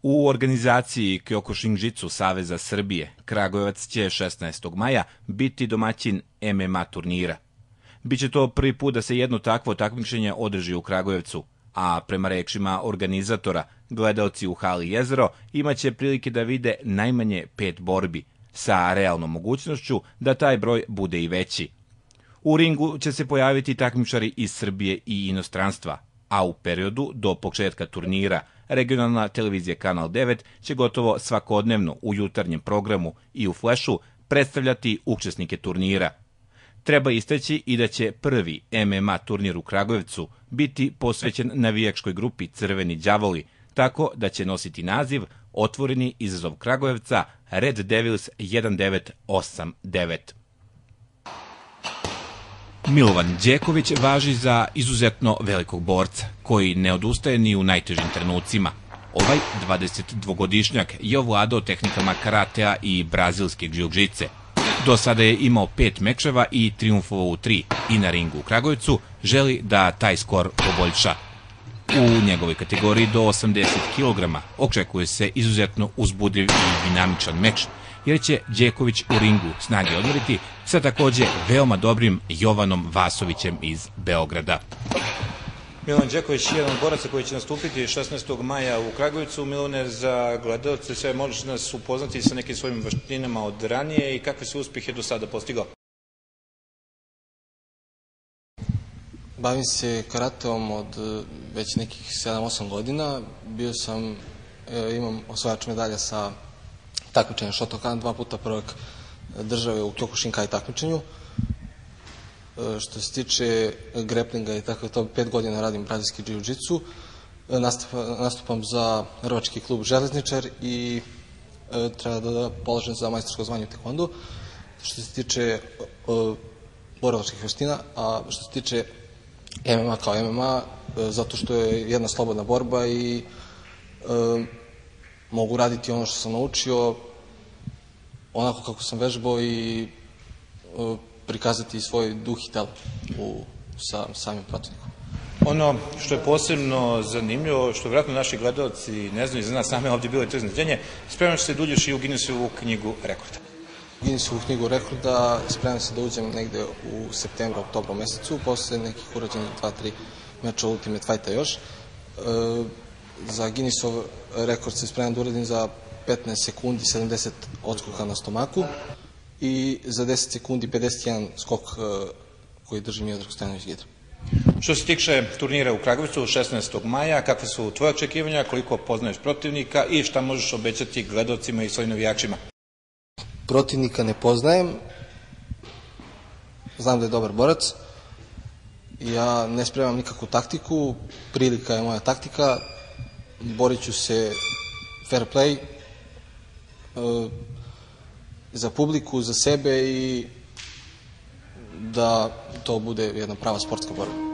U organizaciji Kyokushin-jitsu Saveza Srbije, Kragujevac će 16. maja biti domaćin MMA turnira. Biće to prvi put da se jedno takvo takmičenje održi u Kragujevcu, a prema rečima organizatora, gledaoci u hali Jezero imaće prilike da vide najmanje 5 borbi, sa realnom mogućnošću da taj broj bude i veći. U ringu će se pojaviti takmičari iz Srbije i inostranstva, a u periodu do početka turnira regionalna televizija Kanal 9 će gotovo svakodnevno u jutarnjem programu i u flešu predstavljati učesnike turnira. Treba istaći i da će prvi MMA turnir u Kragujevcu biti posvećen navijačkoj grupi Crveni đavoli, tako da će nositi naziv Otvoreni izazov Kragujevca Red Devils 1989. Milovan Đeković važi za izuzetno velikog borca, koji ne odustaje ni u najtežim trenucima. Ovaj 22-godišnjak je ovladao tehnikama karatea i brazilske džiu-džice. Do sada je imao 5 mečeva i trijumfovao u 3 i na ringu u Kragujevcu želi da taj skor poboljša. U njegovoj kategoriji do 80 kg očekuje se izuzetno uzbudljiv i dinamičan meč, jer će Đeković u ringu snage odmoriti sa takođe veoma dobrim Jovanom Vasovićem iz Beograda. Milovan Đeković je jedan od boraca koji će nastupiti 16. maja u Kragujevcu. Milone, za gledalce sve možeš nas upoznati sa nekim svojim veštinama od ranije i kakve se uspjehe do sada postigao? Bavim se karateom od već nekih 7-8 godina. Imam osvajač medalja sa takmičenja Shotokan, 2 puta prvak države u Kyokushin-kai takmičenju. Što se tiče greplinga i tako to, 5 godina radim brazilski jiu-jitsu. Nastupam za rvački klub Železničar i treba da položim za majstorsko zvanje u taekwondo. Što se tiče borilačkih veština, a što se tiče MMA kao MMA, zato što je jedna slobodna borba i mogu raditi ono što sam naučio onako kako sam vežbao i prikazati svoj duh i telo sa samim protivnikom. Ono što je posebno zanimljivo, što vjerojatno naši gledalci ne znaju, za nas same ovdje bilo je to iznenađenje, spremam se da uđeš i u Guinnessovu knjigu rekorda. U Guinnessovu knjigu rekorda spremam se da uđem negde u septembru, oktobru mesecu, posle nekih urađenih 2-3 meča Ultimate Fighta još. Za Guinnessov rekord se spremam da uradim za 15 sekundi 70 odskoka na stomaku i za 10 sekundi 51 skok koji drži Miodrag Stojanović Gidra. Što se tiče turnira u Kragujevcu 16. maja, kakve su tvoje očekivanja, koliko poznaješ protivnika i šta možeš obećati gledalcima i svojim navijačima? Protivnika ne poznajem, znam da je dobar borac, ja ne spremam nikakvu taktiku, prilika je moja taktika, borit ću se fair play za publiku, za sebe i da to bude jedna prava sportska borba.